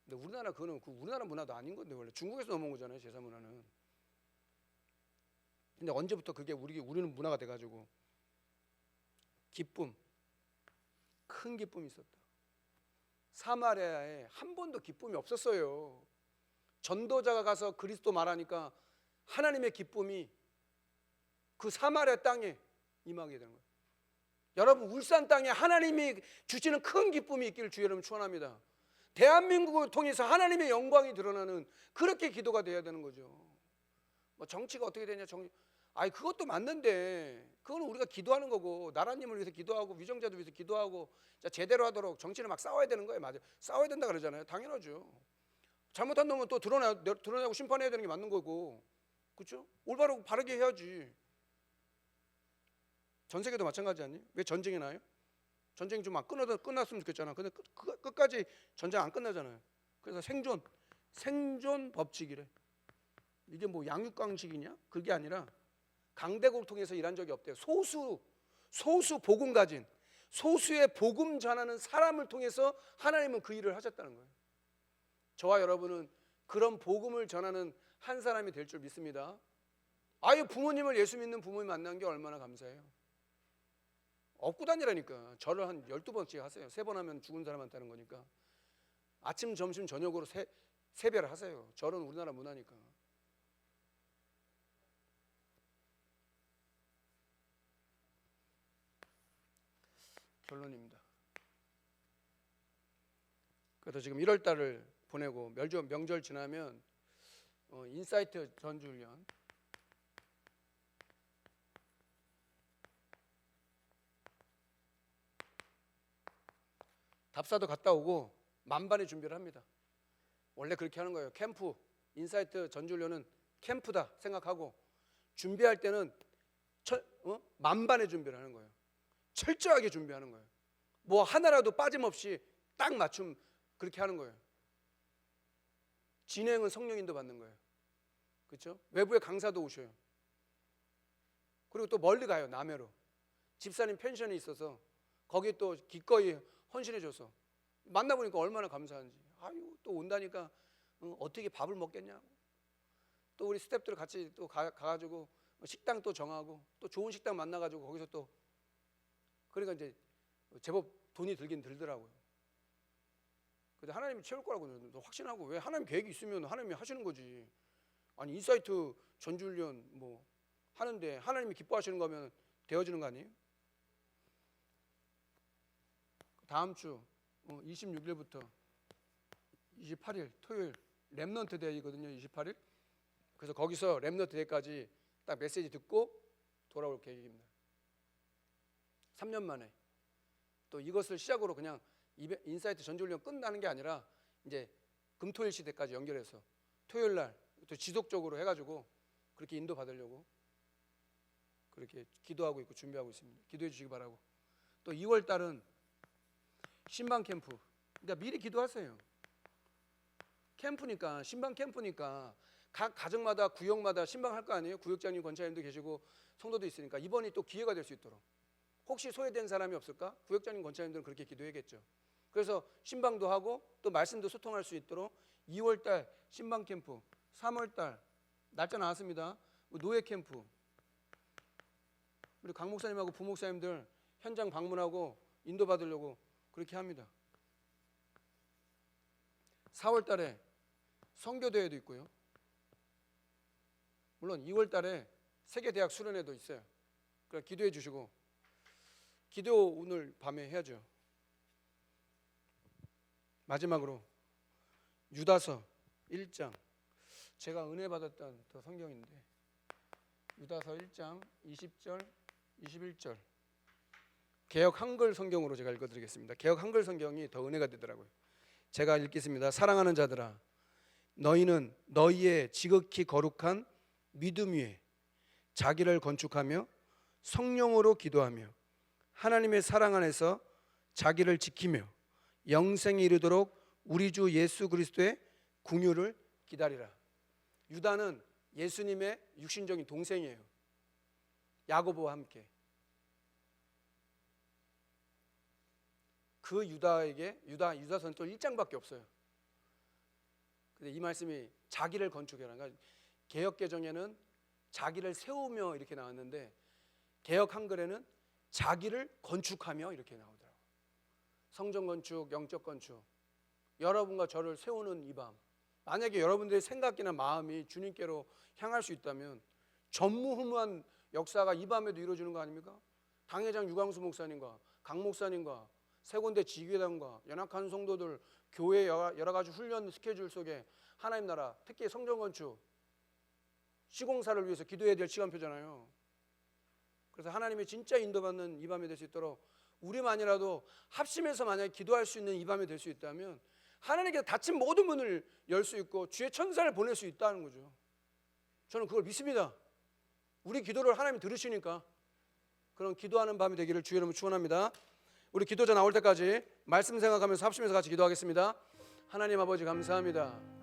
근데 우리나라 그거는 우리나라 문화도 아닌 건데, 원래 중국에서 넘어온 거잖아요, 제사 문화는. 근데 언제부터 그게 우리는 문화가 돼가지고 기쁨, 큰 기쁨이 있었다. 사마리아에 한 번도 기쁨이 없었어요. 전도자가 가서 그리스도 말하니까 하나님의 기쁨이 그 사마리아 땅에 임하게 되는 거예요. 여러분, 울산 땅에 하나님이 주시는 큰 기쁨이 있기를 주의 이름으로 축원합니다. 대한민국을 통해서 하나님의 영광이 드러나는 그렇게 기도가 돼야 되는 거죠. 뭐 정치가 어떻게 되냐, 그것도 맞는데, 그거는 우리가 기도하는 거고, 나라님을 위해서 기도하고 위정자들 위해서 기도하고 제대로 하도록 정치를 막 싸워야 되는 거예요. 맞아요. 싸워야 된다 그러잖아요. 당연하죠. 잘못한 놈은 또 드러내고 심판해야 되는 게 맞는 거고, 그렇죠? 올바르고 바르게 해야지. 전 세계도 마찬가지 아니에요? 왜 전쟁이 나요? 전쟁이 좀 끝났으면 좋겠잖아. 근데 끝까지 전쟁 안 끝나잖아요. 그래서 생존 법칙이래. 이게 뭐 양육강식이냐? 그게 아니라 강대국을 통해서 일한 적이 없대요. 소수 복음 가진, 소수의 복음 전하는 사람을 통해서 하나님은 그 일을 하셨다는 거예요. 저와 여러분은 그런 복음을 전하는 한 사람이 될 줄 믿습니다. 부모님을 예수 믿는 부모님 만난 게 얼마나 감사해요. 업고 다니라니까. 절을 한 12번씩 하세요. 3번 하면 죽은 사람한테는 거니까. 아침, 점심, 저녁으로 세배를 하세요. 절은 우리나라 문화니까. 결론입니다. 그래서 지금 1월 달을 보내고 명절 지나면 인사이트 전주훈련, 답사도 갔다 오고 만반의 준비를 합니다. 원래 그렇게 하는 거예요. 캠프, 인사이트 전주훈련은 캠프다 생각하고 준비할 때는 만반의 준비를 하는 거예요. 철저하게 준비하는 거예요. 뭐 하나라도 빠짐없이 딱 맞춤 그렇게 하는 거예요. 진행은 성령 인도 받는 거예요. 그렇죠? 외부에 강사도 오셔요. 그리고 또 멀리 가요. 남해로. 집사님 펜션이 있어서 거기에 또 기꺼이 헌신해줘서 만나보니까 얼마나 감사한지. 아유, 또 온다니까 어떻게 밥을 먹겠냐고. 또 우리 스태프들 같이 또 가가지고 식당 또 정하고 또 좋은 식당 만나가지고 거기서 또 그러니까 이제 제법 돈이 들긴 들더라고요. 근데 하나님이 채울 거라고 확신하고, 왜 하나님 계획이 있으면 하나님이 하시는 거지. 아니 인사이트 전주훈련 뭐 하는데 하나님이 기뻐하시는 거면 되어지는 거 아니에요? 다음 주 26일부터 28일 토요일 렘넌트 데이거든요. 28일. 그래서 거기서 렘넌트 데이까지 딱 메시지 듣고 돌아올 계획입니다. 3년 만에 또 이것을 시작으로 그냥 인사이트 전주훈련 끝나는 게 아니라 이제 금토일 시대까지 연결해서 토요일 날 또 지속적으로 해가지고 그렇게 인도 받으려고 그렇게 기도하고 있고 준비하고 있습니다. 기도해 주시기 바라고. 또 2월 달은 신방 캠프. 그러니까 미리 기도하세요. 캠프니까, 신방 캠프니까 각 가정마다 구역마다 신방할 거 아니에요. 구역장님, 권사님도 계시고 성도도 있으니까 이번이 또 기회가 될 수 있도록. 혹시 소외된 사람이 없을까? 구역장님, 권사님들은 그렇게 기도해야겠죠. 그래서 신방도 하고 또 말씀도 소통할 수 있도록 2월 달 신방 캠프, 3월 달 날짜 나왔습니다. 노예 캠프. 우리 강 목사님하고 부 목사님들 현장 방문하고 인도 받으려고 그렇게 합니다. 4월 달에 선교대회도 있고요. 물론 2월 달에 세계대학 수련회도 있어요. 그러니까 기도해 주시고, 기도 오늘 밤에 해야죠. 마지막으로 유다서 1장, 제가 은혜 받았던 더 성경인데 유다서 1장 20절 21절 개역 한글 성경으로 제가 읽어드리겠습니다. 개역 한글 성경이 더 은혜가 되더라고요. 제가 읽겠습니다. 사랑하는 자들아, 너희는 너희의 지극히 거룩한 믿음 위에 자기를 건축하며 성령으로 기도하며 하나님의 사랑 안에서 자기를 지키며 영생에 이르도록 우리 주 예수 그리스도의 궁유를 기다리라. 유다는 예수님의 육신적인 동생이에요. 야고보와 함께. 그 유다에게 유다서는 또 1장밖에 없어요. 근데 이 말씀이 자기를 건축해라. 그러니까 개역 개정에는 자기를 세우며 이렇게 나왔는데 개역 한글에는 자기를 건축하며 이렇게 나오더라고요. 성전 건축, 영적 건축. 여러분과 저를 세우는 이 밤. 만약에 여러분들의 생각이나 마음이 주님께로 향할 수 있다면 전무후무한 역사가 이 밤에도 이루어지는 거 아닙니까? 당회장 유광수 목사님과 강 목사님과 세 군데 지교단과 연합한 성도들, 교회 여러 가지 훈련 스케줄 속에 하나님 나라, 특히 성전 건축, 시공사를 위해서 기도해야 될 시간표잖아요. 그래서 하나님의 진짜 인도받는 이 밤이 될 수 있도록 우리만이라도 합심해서 만약에 기도할 수 있는 이 밤이 될 수 있다면 하나님께 닫힌 모든 문을 열 수 있고 주의 천사를 보낼 수 있다는 거죠. 저는 그걸 믿습니다. 우리 기도를 하나님이 들으시니까 그런 기도하는 밤이 되기를 주의 이름으로 축원합니다. 우리 기도자 나올 때까지 말씀 생각하면서 합심해서 같이 기도하겠습니다. 하나님 아버지 감사합니다.